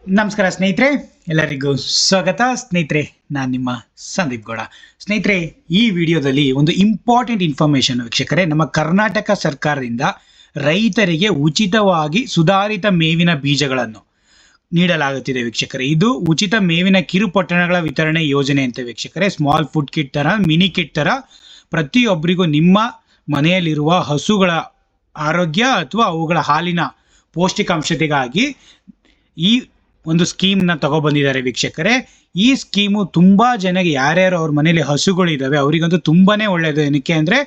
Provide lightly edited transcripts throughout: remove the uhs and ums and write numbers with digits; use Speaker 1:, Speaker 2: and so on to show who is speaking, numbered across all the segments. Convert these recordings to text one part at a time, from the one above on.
Speaker 1: ನಮಸ್ಕಾರ ಸ್ನೇಹಿತರೆ, ಎಲ್ಲರಿಗೂ ಸ್ವಾಗತ. ಸ್ನೇಹಿತರೆ, ನಾನು ನಿಮ್ಮ ಸಂದೀಪ್ ಗೌಡ. ಸ್ನೇಹಿತರೆ, ಈ ವಿಡಿಯೋದಲ್ಲಿ ಒಂದು ಇಂಪಾರ್ಟೆಂಟ್ ಇನ್ಫಾರ್ಮೇಷನ್ ವೀಕ್ಷಕರೇ, ನಮ್ಮ ಕರ್ನಾಟಕ ಸರ್ಕಾರದಿಂದ ರೈತರಿಗೆ ಉಚಿತವಾಗಿ ಸುಧಾರಿತ ಮೇವಿನ ಬೀಜಗಳನ್ನು ನೀಡಲಾಗುತ್ತಿದೆ ವೀಕ್ಷಕರೇ. ಇದು ಉಚಿತ ಮೇವಿನ ಕಿರುಪೊಟ್ಟಣಗಳ ವಿತರಣೆ ಯೋಜನೆ ಅಂತ ವೀಕ್ಷಕರೇ. ಸ್ಮಾಲ್ ಫುಡ್ ಕಿಟ್ ಥರ, ಮಿನಿ ಕಿಟ್ ಥರ ಪ್ರತಿಯೊಬ್ಬರಿಗೂ ನಿಮ್ಮ ಮನೆಯಲ್ಲಿರುವ ಹಸುಗಳ ಆರೋಗ್ಯ ಅಥವಾ ಅವುಗಳ ಹಾಲಿನ ಪೌಷ್ಟಿಕಾಂಶತೆಗಾಗಿ ಈ ಒಂದು ಸ್ಕೀಮ್ನ ತಗೊಬಂದಿದ್ದಾರೆ ವೀಕ್ಷಕರೇ. ಈ ಸ್ಕೀಮು ತುಂಬ ಜನಗೆ, ಯಾರ್ಯಾರು ಅವ್ರ ಮನೇಲಿ ಹಸುಗಳಿದ್ದಾವೆ ಅವರಿಗಂತೂ ತುಂಬಾ ಒಳ್ಳೆಯದು. ಏನಕ್ಕೆ ಅಂದರೆ,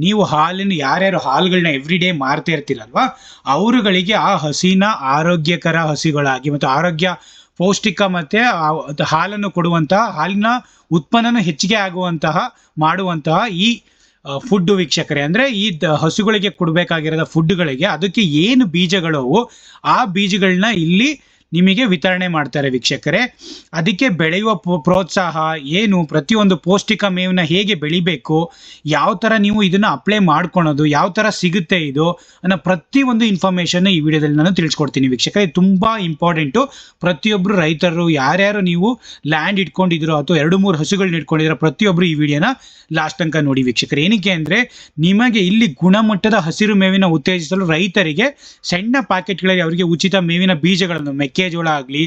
Speaker 1: ನೀವು ಯಾರ್ಯಾರು ಹಾಲುಗಳನ್ನ ಎವ್ರಿ ಡೇ ಮಾರ್ತಾ ಇರ್ತೀರಲ್ವ, ಅವರುಗಳಿಗೆ ಆ ಹಸಿನ ಆರೋಗ್ಯಕರ ಹಸುಗಳಾಗಿ ಮತ್ತು ಆರೋಗ್ಯ ಪೌಷ್ಟಿಕ ಮತ್ತು ಹಾಲನ್ನು ಕೊಡುವಂತಹ, ಹಾಲಿನ ಉತ್ಪನ್ನನೂ ಹೆಚ್ಚಿಗೆ ಮಾಡುವಂತಹ ಈ ಫುಡ್ ವೀಕ್ಷಕರೇ. ಅಂದರೆ ಈ ಹಸುಗಳಿಗೆ ಕೊಡಬೇಕಾಗಿರೋದ ಫುಡ್ಗಳಿಗೆ ಅದಕ್ಕೆ ಏನು ಬೀಜಗಳು ಆ ಬೀಜಗಳನ್ನ ಇಲ್ಲಿ ನಿಮಗೆ ವಿತರಣೆ ಮಾಡ್ತಾರೆ ವೀಕ್ಷಕರೇ. ಅದಕ್ಕೆ ಬೆಳೆಯುವ ಪ್ರೋತ್ಸಾಹ ಏನು, ಪ್ರತಿಯೊಂದು ಪೌಷ್ಟಿಕ ಮೇವನ್ನ ಹೇಗೆ ಬೆಳಿಬೇಕು, ಯಾವ ಥರ ನೀವು ಇದನ್ನು ಅಪ್ಲೈ ಮಾಡ್ಕೊಳೋದು, ಯಾವ ಥರ ಸಿಗುತ್ತೆ ಇದು ಅನ್ನೋ ಪ್ರತಿಯೊಂದು ಇನ್ಫಾರ್ಮೇಷನ್ ಈ ವಿಡಿಯೋದಲ್ಲಿ ನಾನು ತಿಳಿಸ್ಕೊಡ್ತೀನಿ ವೀಕ್ಷಕರೇ. ಇದು ತುಂಬ ಇಂಪಾರ್ಟೆಂಟು. ಪ್ರತಿಯೊಬ್ಬರು ರೈತರು, ಯಾರ್ಯಾರು ನೀವು ಲ್ಯಾಂಡ್ ಇಟ್ಕೊಂಡಿದ್ದೀರೋ ಅಥವಾ 2-3 ಹಸುಗಳನ್ನ ಇಟ್ಕೊಂಡಿರೋ ಪ್ರತಿಯೊಬ್ಬರು ಈ ವಿಡಿಯೋನ ಲಾಸ್ಟ್ ತನಕ ನೋಡಿ ವೀಕ್ಷಕರೇ. ಏನಕ್ಕೆ ಅಂದರೆ, ನಿಮಗೆ ಇಲ್ಲಿ ಗುಣಮಟ್ಟದ ಹಸಿರು ಮೇವಿನ ಉತ್ತೇಜಿಸಲು ರೈತರಿಗೆ ಸಣ್ಣ ಪ್ಯಾಕೆಟ್ಗಳಲ್ಲಿ ಅವರಿಗೆ ಉಚಿತ ಮೇವಿನ ಬೀಜಗಳನ್ನು, ಮೆಕ್ಕೆಜೋಳ ಆಗಲಿ,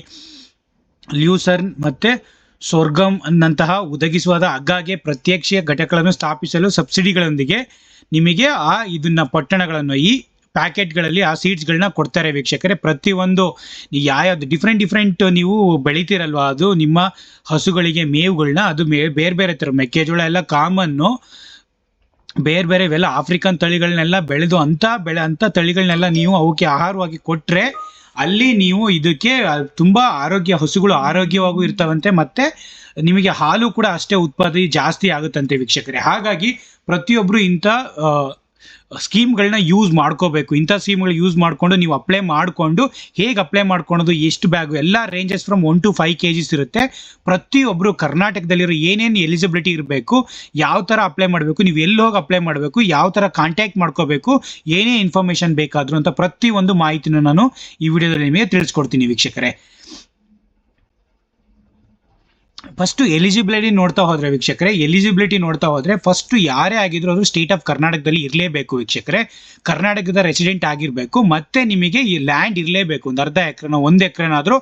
Speaker 1: ಲ್ಯೂಸರ್ನ್ ಮತ್ತು ಸೋರ್ಗಮ್ ಅನ್ನಂತಹ ಒದಗಿಸುವಾದ ಆಗಾಗ್ಗೆ ಪ್ರತ್ಯಕ್ಷ ಘಟಕಗಳನ್ನು ಸ್ಥಾಪಿಸಲು ಸಬ್ಸಿಡಿಗಳೊಂದಿಗೆ ನಿಮಗೆ ಇದನ್ನ ಪೊಟ್ಟಣಗಳನ್ನು, ಈ ಪ್ಯಾಕೆಟ್ಗಳಲ್ಲಿ ಆ ಸೀಡ್ಸ್ಗಳನ್ನ ಕೊಡ್ತಾರೆ ವೀಕ್ಷಕರೇ. ಪ್ರತಿಯೊಂದು ಯಾವ್ಯಾವುದು ಡಿಫ್ರೆಂಟ್ ನೀವು ಬೆಳಿತೀರಲ್ವ, ಅದು ನಿಮ್ಮ ಹಸುಗಳಿಗೆ ಮೇವುಗಳನ್ನ, ಅದು ಬೇರೆ ಬೇರೆ ಥರ ಮೆಕ್ಕೆಜೋಳ ಎಲ್ಲ ಕಾಮನ್ನು, ಬೇರೆ ಬೇರೆ ಇವೆಲ್ಲ ಆಫ್ರಿಕನ್ ತಳಿಗಳನ್ನೆಲ್ಲ ಬೆಳೆದು ಅಂಥ ತಳಿಗಳನ್ನೆಲ್ಲ ನೀವು ಅವಕ್ಕೆ ಆಹಾರವಾಗಿ ಕೊಟ್ಟರೆ ಅಲ್ಲಿ ನೀವು ಇದಕ್ಕೆ ತುಂಬ ಹಸುಗಳು ಆರೋಗ್ಯವಾಗೂ ಇರ್ತಾವಂತೆ, ಮತ್ತು ನಿಮಗೆ ಹಾಲು ಕೂಡ ಅಷ್ಟೇ ಉತ್ಪಾದನೆ ಜಾಸ್ತಿ ಆಗುತ್ತಂತೆ ವೀಕ್ಷಕರೇ. ಹಾಗಾಗಿ ಪ್ರತಿಯೊಬ್ಬರು ಇಂಥ ಸ್ಕೀಮ್ಗಳನ್ನ ಯೂಸ್ ಮಾಡ್ಕೋಬೇಕು. ಇಂಥ ಸ್ಕೀಮ್ಗಳು ಯೂಸ್ ಮಾಡಿಕೊಂಡು ನೀವು ಅಪ್ಲೈ ಮಾಡಿಕೊಂಡು, ಹೇಗೆ ಅಪ್ಲೈ ಮಾಡ್ಕೊಳೋದು, ಎಷ್ಟು ಬ್ಯಾಗು, ಎಲ್ಲ ರೇಂಜಸ್ ಫ್ರಮ್ 1 to 5 kgs ಇರುತ್ತೆ. ಪ್ರತಿಯೊಬ್ಬರು ಕರ್ನಾಟಕದಲ್ಲಿರೋ ಏನೇನು ಎಲಿಜಿಬಿಲಿಟಿ ಇರಬೇಕು, ಯಾವ ಥರ ಅಪ್ಲೈ ಮಾಡಬೇಕು, ನೀವು ಎಲ್ಲಿ ಹೋಗಿ ಅಪ್ಲೈ ಮಾಡಬೇಕು, ಯಾವ ಥರ ಕಾಂಟ್ಯಾಕ್ಟ್ ಮಾಡ್ಕೋಬೇಕು, ಏನೇ ಇನ್ಫಾರ್ಮೇಷನ್ ಬೇಕಾದರೂ ಅಂತ ಪ್ರತಿಯೊಂದು ಮಾಹಿತಿನ ನಾನು ಈ ವಿಡಿಯೋದಲ್ಲಿ ನಿಮಗೆ ತಿಳಿಸ್ಕೊಡ್ತೀನಿ ವೀಕ್ಷಕರೇ. ಫಸ್ಟು ಎಲಿಜಿಬಿಲಿಟಿ ನೋಡ್ತಾ ಹೋದರೆ ಫಸ್ಟು ಯಾರೇ ಆಗಿದ್ರು ಅದು ಸ್ಟೇಟ್ ಆಫ್ ಕರ್ನಾಟಕದಲ್ಲಿ ಇರಲೇಬೇಕು ವೀಕ್ಷಕರೇ. ಕರ್ನಾಟಕದ ರೆಸಿಡೆಂಟ್ ಆಗಿರಬೇಕು, ಮತ್ತು ನಿಮಗೆ ಈ ಲ್ಯಾಂಡ್ ಇರಲೇಬೇಕು. ಒಂದು ಅರ್ಧ ಎಕರೆನೋ 1 ಎಕರೆನಾದರೂ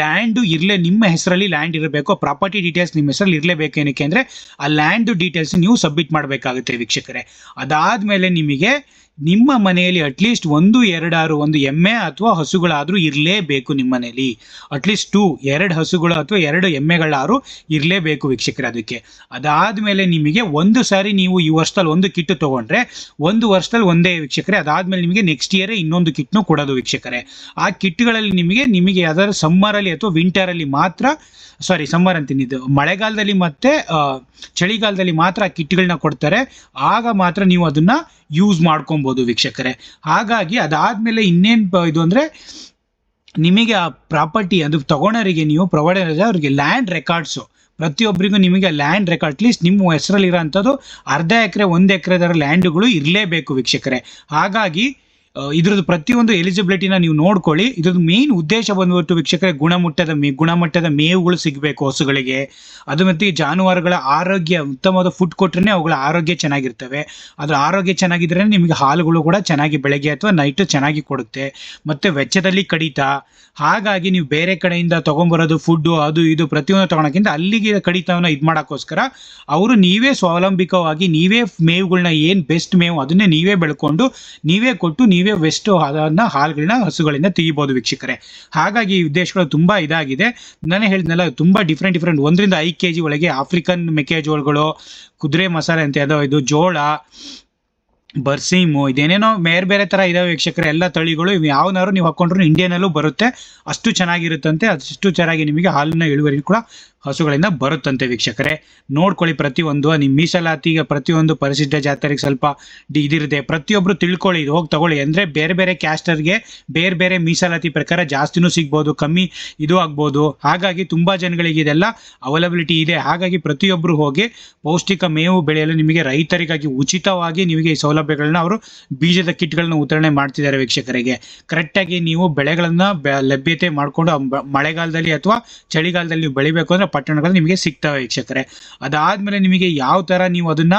Speaker 1: ಲ್ಯಾಂಡು ನಿಮ್ಮ ಹೆಸರಲ್ಲಿ ಲ್ಯಾಂಡ್ ಇರಬೇಕು. ಪ್ರಾಪರ್ಟಿ ಡೀಟೇಲ್ಸ್ ನಿಮ್ಮ ಹೆಸರಲ್ಲಿ ಇರಲೇಬೇಕು. ಏನಕ್ಕೆ ಅಂದರೆ, ಆ ಲ್ಯಾಂಡು ಡೀಟೇಲ್ಸ್ ನೀವು ಸಬ್ಮಿಟ್ ಮಾಡಬೇಕಾಗುತ್ತೆ ವೀಕ್ಷಕರೇ. ಅದಾದಮೇಲೆ ನಿಮಗೆ ನಿಮ್ಮ ಮನೆಯಲ್ಲಿ ಅಟ್ಲೀಸ್ಟ್ 1-2 ಎಮ್ಮೆ ಅಥವಾ ಹಸುಗಳಾದರೂ ಇರಲೇಬೇಕು. ನಿಮ್ಮ ಮನೆಯಲ್ಲಿ ಅಟ್ಲೀಸ್ಟ್ 2 ಹಸುಗಳು ಅಥವಾ 2 ಎಮ್ಮೆಗಳಾದರೂ ಇರಲೇಬೇಕು ವೀಕ್ಷಕರೇ ಅದಕ್ಕೆ. ಅದಾದಮೇಲೆ ನಿಮಗೆ ಒಂದು ಸಾರಿ ನೀವು ಈ ವರ್ಷದಲ್ಲಿ 1 ಕಿಟ್ ತೊಗೊಂಡ್ರೆ 1 ವರ್ಷದಲ್ಲಿ ಒಂದೇ ವೀಕ್ಷಕರೇ. ಅದಾದಮೇಲೆ ನಿಮಗೆ ನೆಕ್ಸ್ಟ್ ಇಯರೇ ಇನ್ನೊಂದು ಕಿಟ್ನು ಕೊಡೋದು ವೀಕ್ಷಕರೇ. ಆ ಕಿಟ್ಗಳಲ್ಲಿ ನಿಮಗೆ ಯಾವ್ದಾದ್ರು ಸಮ್ಮರಲ್ಲಿ ಅಥವಾ ವಿಂಟರಲ್ಲಿ ಮಾತ್ರ, ಸಮ್ಮರ್ ಅಂತೀನಿ, ಇದು ಮಳೆಗಾಲದಲ್ಲಿ ಮತ್ತು ಚಳಿಗಾಲದಲ್ಲಿ ಮಾತ್ರ ಆ ಕಿಟ್ಗಳನ್ನ ಕೊಡ್ತಾರೆ. ಆಗ ಮಾತ್ರ ನೀವು ಅದನ್ನು ಯೂಸ್ ಮಾಡ್ಕೊಬೋದು ವೀಕ್ಷಕರೇ. ಹಾಗಾಗಿ ಅದಾದಮೇಲೆ ಇನ್ನೇನು ಇದು ಅಂದರೆ, ನಿಮಗೆ ಆ ಪ್ರಾಪರ್ಟಿ ಅದು ತಗೊಳೋರಿಗೆ, ನೀವು ಪ್ರೊವೈಡರ್ ಅವರಿಗೆ ಲ್ಯಾಂಡ್ ರೆಕಾರ್ಡ್ಸು, ಪ್ರತಿಯೊಬ್ಬರಿಗೂ ನಿಮಗೆ ಲ್ಯಾಂಡ್ ರೆಕಾರ್ಡ್ ಅಟ್ಲೀಸ್ಟ್ ನಿಮ್ಮ ಹೆಸರಲ್ಲಿರೋ ಅಂಥದ್ದು ಅರ್ಧ ಎಕರೆ 1 ಎಕರೆದರ ಲ್ಯಾಂಡ್ಗಳು ಇರಲೇಬೇಕು ವೀಕ್ಷಕರೇ. ಹಾಗಾಗಿ ಇದ್ರದ್ದು ಪ್ರತಿಯೊಂದು ಎಲಿಜಿಬಿಲಿಟಿನ ನೀವು ನೋಡ್ಕೊಳ್ಳಿ. ಇದ್ರದ್ದು ಮೇನ್ ಉದ್ದೇಶ ಬಂದ್ಬಿಟ್ಟು ವೀಕ್ಷಕರೇ, ಗುಣಮಟ್ಟದ ಮೇವುಗಳು ಸಿಗಬೇಕು ಹಸುಗಳಿಗೆ. ಅದು ಮತ್ತು ಜಾನುವಾರುಗಳ ಆರೋಗ್ಯ, ಉತ್ತಮವಾದ ಫುಡ್ ಕೊಟ್ಟರೆ ಅವುಗಳ ಆರೋಗ್ಯ ಚೆನ್ನಾಗಿರ್ತವೆ. ಅದರ ಆರೋಗ್ಯ ಚೆನ್ನಾಗಿದ್ರೆ ನಿಮಗೆ ಹಾಲುಗಳು ಕೂಡ ಚೆನ್ನಾಗಿ ಬೆಳಗ್ಗೆ ಅಥವಾ ನೈಟು ಚೆನ್ನಾಗಿ ಕೊಡುತ್ತೆ. ಮತ್ತು ವೆಚ್ಚದಲ್ಲಿ ಕಡಿತ. ಹಾಗಾಗಿ ನೀವು ಬೇರೆ ಕಡೆಯಿಂದ ತೊಗೊಂಬರೋದು ಫುಡ್ಡು ಅದು ಇದು ಪ್ರತಿಯೊಂದು ತೊಗೊಳಕ್ಕಿಂತ ಅಲ್ಲಿಗೆ ಕಡಿತವನ್ನು ಇದು ಮಾಡೋಕ್ಕೋಸ್ಕರ ಅವರು ನೀವೇ ಸ್ವಾವಲಂಬಿಕವಾಗಿ ನೀವೇ ಮೇವುಗಳನ್ನ, ಏನು ಬೆಸ್ಟ್ ಮೇವು ಅದನ್ನೇ ನೀವೇ ಬೆಳ್ಕೊಂಡು ನೀವೇ ಕೊಟ್ಟು ನೀವೇ ಬೆಸ್ಟು ಅದನ್ನು ಹಾಲುಗಳನ್ನ ಹಸುಗಳಿಂದ ತೆಗಿಬೋದು ವೀಕ್ಷಕರೇ. ಹಾಗಾಗಿ ಈ ಉದ್ದೇಶಗಳು ತುಂಬ ಇದಾಗಿದೆ. ನಾನು ಹೇಳಿದ್ನಲ್ಲ, ತುಂಬ ಡಿಫ್ರೆಂಟ್ 1-5 kg ಒಳಗೆ ಆಫ್ರಿಕನ್ ಮೆಕ್ಕೆಜೋಳಗಳು, ಕುದುರೆ ಮಸಾಲೆ ಅಂತ ಇದು ಜೋಳ, ಬರ್ಸೀಮು, ಇದೇನೇನೋ ಬೇರೆ ಥರ ಇದಾವೆ ವೀಕ್ಷಕರೇ. ಎಲ್ಲ ತಳಿಗಳು ಯಾವನಾದ್ರು ನೀವು ಹಾಕ್ಕೊಂಡ್ರು ಇಂಡಿಯನಲ್ಲೂ ಬರುತ್ತೆ. ಅಷ್ಟು ಚೆನ್ನಾಗಿರುತ್ತಂತೆ. ಅಷ್ಟು ಚೆನ್ನಾಗಿ ನಿಮಗೆ ಹಾಲಿನ ಇಳುವರಿ ಕೂಡ ಹಸುಗಳಿಂದ ಬರುತ್ತಂತೆ ವೀಕ್ಷಕರೇ. ನೋಡ್ಕೊಳ್ಳಿ, ಪ್ರತಿಯೊಂದು ನಿಮ್ಮ ಮೀಸಲಾತಿಗೆ ಪ್ರತಿಯೊಂದು ಪರಿಶಿಷ್ಟ ಜಾತರಿಗೆ ಸ್ವಲ್ಪ ಇದಿರುತ್ತೆ. ಪ್ರತಿಯೊಬ್ಬರು ತಿಳ್ಕೊಳ್ಳಿ, ಇದು ಹೋಗಿ ತಗೊಳ್ಳಿ. ಅಂದರೆ ಬೇರೆ ಬೇರೆ ಕ್ಯಾಸ್ಟರ್ಗೆ ಬೇರೆ ಬೇರೆ ಮೀಸಲಾತಿ ಪ್ರಕಾರ ಜಾಸ್ತಿನೂ ಸಿಗ್ಬೋದು, ಕಮ್ಮಿ ಇದು ಆಗ್ಬೋದು. ಹಾಗಾಗಿ ತುಂಬ ಜನಗಳಿಗೆ ಇದೆಲ್ಲ ಅವೈಲಬಿಲಿಟಿ ಇದೆ. ಹಾಗಾಗಿ ಪ್ರತಿಯೊಬ್ಬರು ಹೋಗಿ ಪೌಷ್ಟಿಕ ಮೇವು ಬೆಳೆಯಲು ನಿಮಗೆ ರೈತರಿಗಾಗಿ ಉಚಿತವಾಗಿ ನಿಮಗೆ ಈ ಸೌಲಭ್ಯಗಳನ್ನ ಅವರು ಬೀಜದ ಕಿಟ್ಗಳನ್ನ ವಿತರಣೆ ಮಾಡ್ತಿದ್ದಾರೆ ವೀಕ್ಷಕರಿಗೆ. ಕರೆಕ್ಟಾಗಿ ನೀವು ಬೆಳೆಗಳನ್ನ ಲಭ್ಯತೆ ಮಾಡಿಕೊಂಡು ಮಳೆಗಾಲದಲ್ಲಿ ಅಥವಾ ಚಳಿಗಾಲದಲ್ಲಿ ನೀವು ಬೆಳಿಬೇಕು ಅಂದ್ರೆ ಪಟ್ಟಣಗಳು ನಿಮಗೆ ಸಿಗ್ತವೆ ವೀಕ್ಷಕರೇ. ಅದಾದ್ಮೇಲೆ ನಿಮಗೆ ಯಾವ ತರ ನೀವು ಅದನ್ನ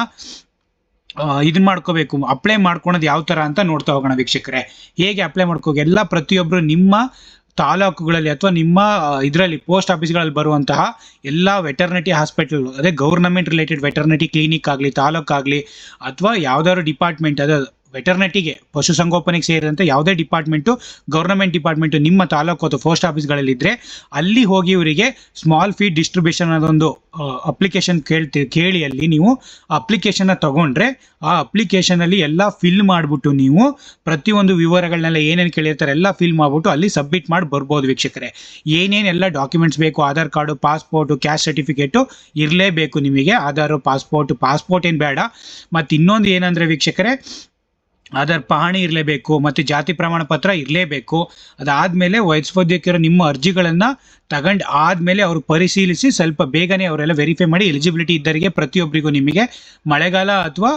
Speaker 1: ಇದನ್ನ ಮಾಡ್ಕೋಬೇಕು, ಅಪ್ಲೈ ಮಾಡ್ಕೊಳೋದು ಯಾವ ತರ ಅಂತ ನೋಡ್ತಾ ಹೋಗೋಣ ವೀಕ್ಷಕರೇ. ಹೇಗೆ ಅಪ್ಲೈ ಮಾಡ್ಕೋಬೇಕು ಎಲ್ಲ ಪ್ರತಿಯೊಬ್ಬರು ನಿಮ್ಮ ತಾಲೂಕುಗಳಲ್ಲಿ ಅಥವಾ ನಿಮ್ಮ ಇದರಲ್ಲಿ ಪೋಸ್ಟ್ ಆಫೀಸ್ಗಳಲ್ಲಿ ಬರುವಂತಹ ಎಲ್ಲ ವೆಟರ್ನಿಟಿ ಹಾಸ್ಪಿಟಲ್, ಅದೇ ಗೌರ್ನಮೆಂಟ್ ರಿಲೇಟೆಡ್ ವೆಟರ್ನಿಟಿ ಕ್ಲಿನಿಕ್ ಆಗಲಿ, ತಾಲೂಕಾಗಲಿ ಅಥವಾ ಯಾವ್ದಾದ್ರು ಡಿಪಾರ್ಟ್ಮೆಂಟ್, ಅದು ವೆಟರ್ನಿಟಿಗೆ ಪಶುಸಂಗೋಪನೆಗೆ ಸೇರಿದಂತೆ ಯಾವುದೇ ಡಿಪಾರ್ಟ್ಮೆಂಟು, ಗೌರ್ನಮೆಂಟ್ ಡಿಪಾರ್ಟ್ಮೆಂಟು ನಿಮ್ಮ ತಾಲೂಕು ಅಥವಾ ಪೋಸ್ಟ್ ಆಫೀಸ್ಗಳಲ್ಲಿದ್ದರೆ ಅಲ್ಲಿ ಹೋಗಿ ಇವರಿಗೆ ಸ್ಮಾಲ್ ಫೀಡ್ ಡಿಸ್ಟ್ರಿಬ್ಯೂಷನ್ ಅದೊಂದು ಅಪ್ಲಿಕೇಶನ್ ಕೇಳಿ ಅಲ್ಲಿ ನೀವು ಅಪ್ಲಿಕೇಶನ್ನ ತಗೊಂಡ್ರೆ ಆ ಅಪ್ಲಿಕೇಶನಲ್ಲಿ ಎಲ್ಲ ಫಿಲ್ ಮಾಡಿಬಿಟ್ಟು ನೀವು ಪ್ರತಿಯೊಂದು ವಿವರಗಳನ್ನೆಲ್ಲ ಏನೇನು ಕೇಳಿರ್ತಾರೆ ಎಲ್ಲ ಫಿಲ್ ಮಾಡಿಬಿಟ್ಟು ಅಲ್ಲಿ ಸಬ್ಮಿಟ್ ಮಾಡಿ ಬರ್ಬೋದು ವೀಕ್ಷಕರೇ. ಏನೇನೆಲ್ಲ ಡಾಕ್ಯುಮೆಂಟ್ಸ್ ಬೇಕು, Aadhaar card, passport, caste certificate ಇರಲೇಬೇಕು ನಿಮಗೆ. ಆಧಾರು, ಪಾಸ್ಪೋರ್ಟ್ ಏನು ಬೇಡ. ಮತ್ತು ಇನ್ನೊಂದು ಏನಂದರೆ ವೀಕ್ಷಕರೇ, ಅದರ ಪಹಣಿ ಇರಲೇಬೇಕು ಮತ್ತು ಜಾತಿ ಪ್ರಮಾಣ ಪತ್ರ ಇರಲೇಬೇಕು. ಅದಾದಮೇಲೆ ವಯಸ್ಸೋದ್ಯಕ್ಕಿರೋ ನಿಮ್ಮ ಅರ್ಜಿಗಳನ್ನು ತಗೊಂಡು ಆದಮೇಲೆ ಅವರು ಪರಿಶೀಲಿಸಿ ಸ್ವಲ್ಪ ಬೇಗನೆ ಅವರೆಲ್ಲ ವೆರಿಫೈ ಮಾಡಿ ಎಲಿಜಿಬಿಲಿಟಿ ಇದ್ದವರಿಗೆ ಪ್ರತಿಯೊಬ್ಬರಿಗೂ ನಿಮಗೆ ಮಳೆಗಾಲ ಅಥವಾ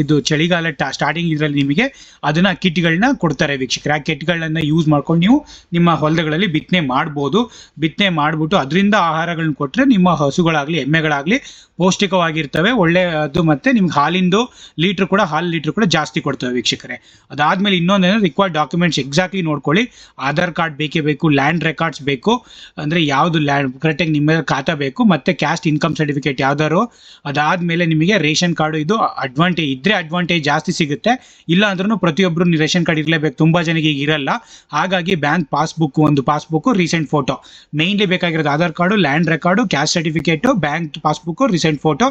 Speaker 1: ಇದು ಚಳಿಗಾಲ ಸ್ಟಾರ್ಟಿಂಗ್ ಇದರಲ್ಲಿ ನಿಮಗೆ ಅದನ್ನು ಕಿಟ್ಗಳನ್ನ ಕೊಡ್ತಾರೆ ವೀಕ್ಷಕರು. ಆ ಕಿಟ್ಗಳನ್ನ ಯೂಸ್ ಮಾಡ್ಕೊಂಡು ನೀವು ನಿಮ್ಮ ಹೊಲಗಳಲ್ಲಿ ಬಿತ್ತನೆ ಮಾಡ್ಬೋದು. ಬಿತ್ತನೆ ಮಾಡಿಬಿಟ್ಟು ಅದರಿಂದ ಆಹಾರಗಳನ್ನ ಕೊಟ್ಟರೆ ನಿಮ್ಮ ಹಸುಗಳಾಗಲಿ ಎಮ್ಮೆಗಳಾಗಲಿ ಪೌಷ್ಟಿಕವಾಗಿರ್ತವೆ, ಒಳ್ಳೆಯದು. ಮತ್ತು ನಿಮ್ಗೆ ಹಾಲು ಲೀಟ್ರ್ ಕೂಡ ಜಾಸ್ತಿ ಕೊಡ್ತವೆ ವೀಕ್ಷಕರೇ. ಅದಾದಮೇಲೆ ಇನ್ನೊಂದೇನು ರಿಕ್ವೈರ್ಡ್ ಡಾಕ್ಯುಮೆಂಟ್ಸ್ ಎಕ್ಸಾಕ್ಟ್ಲಿ ನೋಡ್ಕೊಳ್ಳಿ. ಆಧಾರ್ ಕಾರ್ಡ್ ಬೇಕೇ ಬೇಕು, ಲ್ಯಾಂಡ್ ರೆಕಾರ್ಡ್ಸ್ ಬೇಕು, ಅಂದರೆ ಯಾವುದು ಲ್ಯಾಂಡ್ ಕರೆಕ್ಟಾಗಿ ನಿಮ್ಮ ಖಾತಾ ಬೇಕು, ಮತ್ತು ಕ್ಯಾಸ್ಟ್ ಇನ್ಕಮ್ ಸರ್ಟಿಫಿಕೇಟ್ ಯಾವ್ದಾರು. ಅದಾದಮೇಲೆ ನಿಮಗೆ ರೇಷನ್ ಕಾರ್ಡು, ಇದು ಅಡ್ವಾಂಟೇಜ್ ಜಾಸ್ತಿ ಸಿಗುತ್ತೆ. ಇಲ್ಲ ಅಂದ್ರೂ ಪ್ರತಿಯೊಬ್ಬರು ರೇಷನ್ ಕಾರ್ಡ್ ಇರಲೇಬೇಕು, ತುಂಬ ಜನಕ್ಕೆ ಈಗ ಇರಲ್ಲ. ಹಾಗಾಗಿ ಬ್ಯಾಂಕ್ ಒಂದು ಪಾಸ್ಬುಕ್ಕು, ರೀಸೆಂಟ್ ಫೋಟೋ ಮೇನ್ಲಿ ಬೇಕಾಗಿರೋದು. Aadhaar card, land record, caste certificate, bank passbook, recent photo,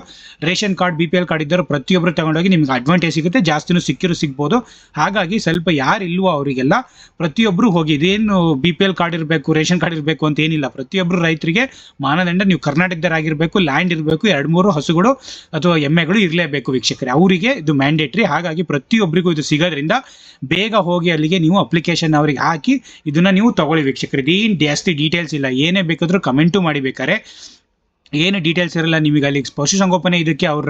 Speaker 1: ration card, BPL card ಇದ್ದರು ಪ್ರತಿಯೊಬ್ಬರು ತಗೊಂಡೋಗಿ ನಿಮ್ಗೆ ಅಡ್ವಾಂಟೇಜ್ ಸಿಗುತ್ತೆ, ಜಾಸ್ತಿನೂ ಸಿಗ್ಬೋದು. ಹಾಗಾಗಿ ಸ್ವಲ್ಪ ಯಾರು ಇಲ್ವೋ ಅವರಿಗೆಲ್ಲ ಪ್ರತಿಯೊಬ್ಬರು ಹೋಗಿ, ಇದೇನು BPL ಕಾರ್ಡ್ ಇರಬೇಕು, ರೇಷನ್ ಕಾರ್ಡ್ ಇರಬೇಕು ಅಂತ ಏನಿಲ್ಲ. ಪ್ರತಿಯೊಬ್ಬರು ರೈತರಿಗೆ ಮಾನದಂಡ ನೀವು ಕರ್ನಾಟಕದವರಾಗಿರಬೇಕು, ಲ್ಯಾಂಡ್ ಇರಬೇಕು, 2-3 ಹಸುಗಳು ಅಥವಾ ಎಮ್ಮೆಗಳು ಇರಲೇಬೇಕು ವೀಕ್ಷಕರೇ. ಅವರಿಗೆ ಇದು ಮ್ಯಾಂಡೇಟ್ರಿ. ಹಾಗಾಗಿ ಪ್ರತಿಯೊಬ್ಬರಿಗೂ ಇದು ಸಿಗೋದ್ರಿಂದ ಬೇಗ ಹೋಗಿ ಅಲ್ಲಿಗೆ ನೀವು ಅಪ್ಲಿಕೇಶನ್ ಅವರಿಗೆ ಹಾಕಿ ಇದನ್ನ ನೀವು ತಗೊಳ್ಳಿ ವೀಕ್ಷಕರೇ. ಇದೇನು ಜಾಸ್ತಿ ಡೀಟೇಲ್ಸ್ ಇಲ್ಲ, ಏನೇ ಬೇಕಾದರೂ ಕಮೆಂಟು ಮಾಡಿ ಬೇಕಾರೆ. ಏನು ಡೀಟೇಲ್ಸ್ ಇರಲ್ಲ ನಿಮಗೆ. ಅಲ್ಲಿ ಪಶುಸಂಗೋಪನೆ ಇದಕ್ಕೆ ಅವರ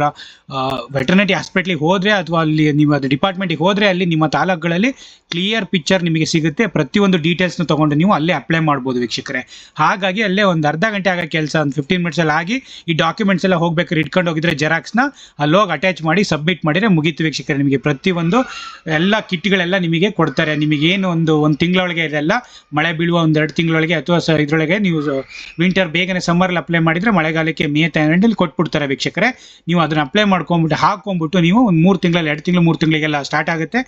Speaker 1: ವೆಟರ್ನಿಟಿ ಹಾಸ್ಪಿಟ್ಲಿಗೆ ಹೋದರೆ ಅಥವಾ ಅಲ್ಲಿ ನೀವು ಅದು ಡಿಪಾರ್ಟ್ಮೆಂಟಿಗೆ ಹೋದರೆ ಅಲ್ಲಿ ನಿಮ್ಮ ತಾಲೂಕುಗಳಲ್ಲಿ ಕ್ಲಿಯರ್ ಪಿಕ್ಚರ್ ನಿಮಗೆ ಸಿಗುತ್ತೆ. ಪ್ರತಿಯೊಂದು ಡೀಟೇಲ್ಸ್ನ ತೊಗೊಂಡು ನೀವು ಅಲ್ಲೇ ಅಪ್ಲೈ ಮಾಡ್ಬೋದು ವೀಕ್ಷಕರೇ. ಹಾಗಾಗಿ ಅಲ್ಲೇ ಒಂದು ಅರ್ಧ ಗಂಟೆ ಆಗೋ ಕೆಲಸ ಒಂದು 15 ಮಿನಿಟ್ಸಲ್ಲಿ ಆಗಿ ಈ ಡಾಕ್ಯುಮೆಂಟ್ಸ್ ಎಲ್ಲ ಹೋಗ್ಬೇಕಾದ್ರೆ ಇಟ್ಕೊಂಡು ಹೋಗಿದ್ರೆ ಜೆರಾಕ್ಸ್ನ ಅಲ್ಲೋಗಿ ಅಟ್ಯಾಚ್ ಮಾಡಿ ಸಬ್ಮಿಟ್ ಮಾಡಿದರೆ ಮುಗೀತು ವೀಕ್ಷಕರೇ. ನಿಮಗೆ ಪ್ರತಿಯೊಂದು ಎಲ್ಲ ಕಿಟ್ಗಳೆಲ್ಲ ನಿಮಗೆ ಕೊಡ್ತಾರೆ. ನಿಮಗೇನು ಒಂದು ತಿಂಗಳೊಳಗೆ ಇದೆಲ್ಲ ಮಳೆ ಬೀಳುವ 1-2 ತಿಂಗಳೊಳಗೆ ಅಥವಾ ಇದರೊಳಗೆ ನೀವು ವಿಂಟರ್ ಬೇಗನೆ ಸಮ್ಮರಲ್ಲಿ ಅಪ್ಲೈ ಮಾಡಿದರೆ ಮಳೆಗಾಲಕ್ಕೆ ಮೇ ಟೈಮಲ್ಲಿ ಕೊಟ್ಬಿಡ್ತಾರೆ ವೀಕ್ಷಕರೇ. ನೀವು ಅದನ್ನ ಅಪ್ಲೈ ಹಾಕೊಂಡ್ಬಿಟ್ಟು ನೀವು ಒಂದು 3 ತಿಂಗಳಲ್ಲಿ 2 ತಿಂಗಳು 3 ತಿಂಗಳಿಗೆಲ್ಲ ಸ್ಟಾರ್ಟ್ ಆಗುತ್ತೆ.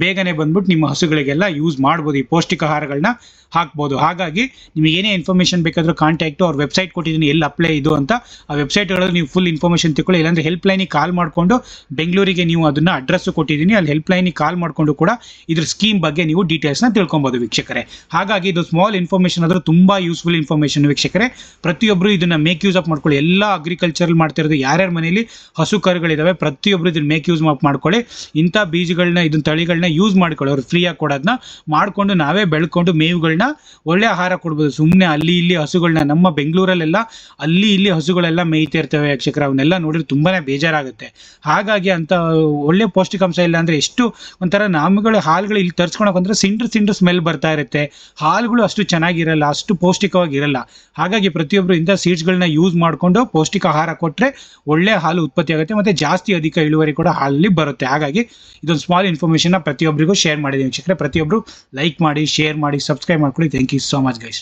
Speaker 1: ಬೇಗನೆ ಬಂದ್ಬಿಟ್ಟು ನಿಮ್ಮ ಹಸುಗಳಿಗೆಲ್ಲ ಯೂಸ್ ಮಾಡ್ಬೋದು, ಈ ಪೌಷ್ಟಿಕ ಆಹಾರಗಳನ್ನ ಹಾಕ್ಬೋದು. ಹಾಗಾಗಿ ನಿಮಗೆ ಏನೇ ಇನ್ಫಾರ್ಮೇಷನ್ ಬೇಕಾದರೂ ಕಾಂಟ್ಯಾಕ್ಟು ಅವ್ರ ವೆಬ್ಸೈಟ್ ಕೊಟ್ಟಿದ್ದೀನಿ, ಎಲ್ಲಿ ಅಪ್ಲೈ ಇದು ಅಂತ. ಆ ವೆಬ್ಸೈಟ್ಗಳಲ್ಲಿ ನೀವು ಫುಲ್ ಇನ್ಫಾರ್ಮೇಷನ್ ತಿಳ್ಕೊಳ್ಳಿ. ಇಲ್ಲಾಂದರೆ ಹೆಲ್ಪ್ಲೈನಿಗೆ ಕಾಲ್ ಮಾಡಿಕೊಂಡು, ಬೆಂಗಳೂರಿಗೆ ನೀವು ಅದನ್ನು ಅಡ್ರೆಸ್ಸು ಕೊಟ್ಟಿದ್ದೀನಿ, ಅಲ್ಲಿ ಹೆಲ್ಪ್ಲೈನಿಗೆ ಕಾಲ್ ಮಾಡಿಕೊಂಡು ಕೂಡ ಇದ್ರ ಸ್ಕೀಮ್ ಬಗ್ಗೆ ನೀವು ಡೀಟೇಲ್ಸ್ನ ತಿಳ್ಕೊಬೋದು ವೀಕ್ಷಕರೇ. ಹಾಗಾಗಿ ಇದು ಸ್ಮಾಲ್ ಇನ್ಫಾರ್ಮೇಷನ್ ಆದರೂ ತುಂಬ ಯೂಸ್ಫುಲ್ ಇನ್ಫಾರ್ಮೇಷನ್ ವೀಕ್ಷಕರೇ. ಪ್ರತಿಯೊಬ್ಬರು ಇದನ್ನು ಮೇಕ್ ಯೂಸ್ ಅಪ್ ಮಾಡ್ಕೊಳ್ಳಿ. ಎಲ್ಲ ಅಗ್ರಿಕಲ್ಚರ್ ಮಾಡ್ತಿರೋದು ಯಾರ್ಯಾರ ಮನೆಯಲ್ಲಿ ಹಸು ಕರುಗಳಿದ್ದಾವೆ ಪ್ರತಿಯೊಬ್ಬರು ಇದನ್ನು ಮೇಕ್ ಯೂಸ್ ಮಾಡ್ಕೊಳ್ಳಿ. ಇಂಥ ಬೀಜಗಳನ್ನ ಇದನ್ನ ತಳಿಗಳನ್ನ ಯೂಸ್ ಮಾಡ್ಕೊಳ್ಳಿ. ಅವ್ರು ಫ್ರೀಯಾಗಿ ಕೊಡೋದನ್ನ ಮಾಡಿಕೊಂಡು ನಾವೇ ಬೆಳ್ಕೊಂಡು ಮೇವುಗಳನ್ನ ಒಳ್ಳೆ ಆಹಾರ ಕೊಡ್ಬೋದು. ಸುಮ್ಮನೆ ಅಲ್ಲಿ ಇಲ್ಲಿ ಹಸುಗಳನ್ನ, ನಮ್ಮ ಬೆಂಗಳೂರಲ್ಲೆಲ್ಲ ಅಲ್ಲಿ ಇಲ್ಲಿ ಹಸುಗಳೆಲ್ಲ ಮೇಯ್ತಾ ಇರ್ತವೆ ವೀಕ್ಷಕರೇ. ಅವನ್ನೆಲ್ಲ ನೋಡಿದ್ರೆ ತುಂಬಾನೇ ಬೇಜಾರಾಗುತ್ತೆ. ಹಾಗಾಗಿ ಅಂತ ಒಳ್ಳೆ ಪೌಷ್ಟಿಕಾಂಶ ಇಲ್ಲ ಅಂದರೆ ಎಷ್ಟು ಒಂಥರ ನಮ್ಮಗಳು ಹಾಲುಗಳು ಇಲ್ಲಿ ತರಿಸ್ಕೊಳಕ್ ಅಂದ್ರೆ ಸಿಂಡ್ರು ಸ್ಮೆಲ್ ಬರ್ತಾ ಇರುತ್ತೆ. ಹಾಲುಗಳು ಅಷ್ಟು ಚೆನ್ನಾಗಿರಲ್ಲ, ಅಷ್ಟು ಪೌಷ್ಟಿಕವಾಗಿರಲ್ಲ. ಹಾಗಾಗಿ ಪ್ರತಿಯೊಬ್ಬರು ಇಂಥ ಸೀಡ್ಸ್ಗಳನ್ನ ಯೂಸ್ ಮಾಡಿಕೊಂಡು ಪೌಷ್ಟಿಕ ಆಹಾರ ಕೊಟ್ಟರೆ ಒಳ್ಳೆ ಹಾಲು ಉತ್ಪತ್ತಿ ಆಗುತ್ತೆ ಮತ್ತು ಜಾಸ್ತಿ ಅಧಿಕ ಇಳುವರಿ ಕೂಡ ಹಾಲಲ್ಲಿ ಬರುತ್ತೆ. ಹಾಗಾಗಿ ಇದೊಂದು ಸ್ಮಾಲ್ ಇನ್ಫಾರ್ಮೇಷನ್ನ ಪ್ರತಿಯೊಬ್ಬರಿಗೂ ಶೇರ್ ಮಾಡಿದ್ದೀನಿ ವೀಕ್ಷಕರೇ. ಪ್ರತಿಯೊಬ್ಬರು ಲೈಕ್ ಮಾಡಿ, ಶೇರ್ ಮಾಡಿ, ಸಬ್ಸ್ಕ್ರೈಬ್ ಮಾಡ್ಕೊಳ್ಳಿ. Thank you so much guys.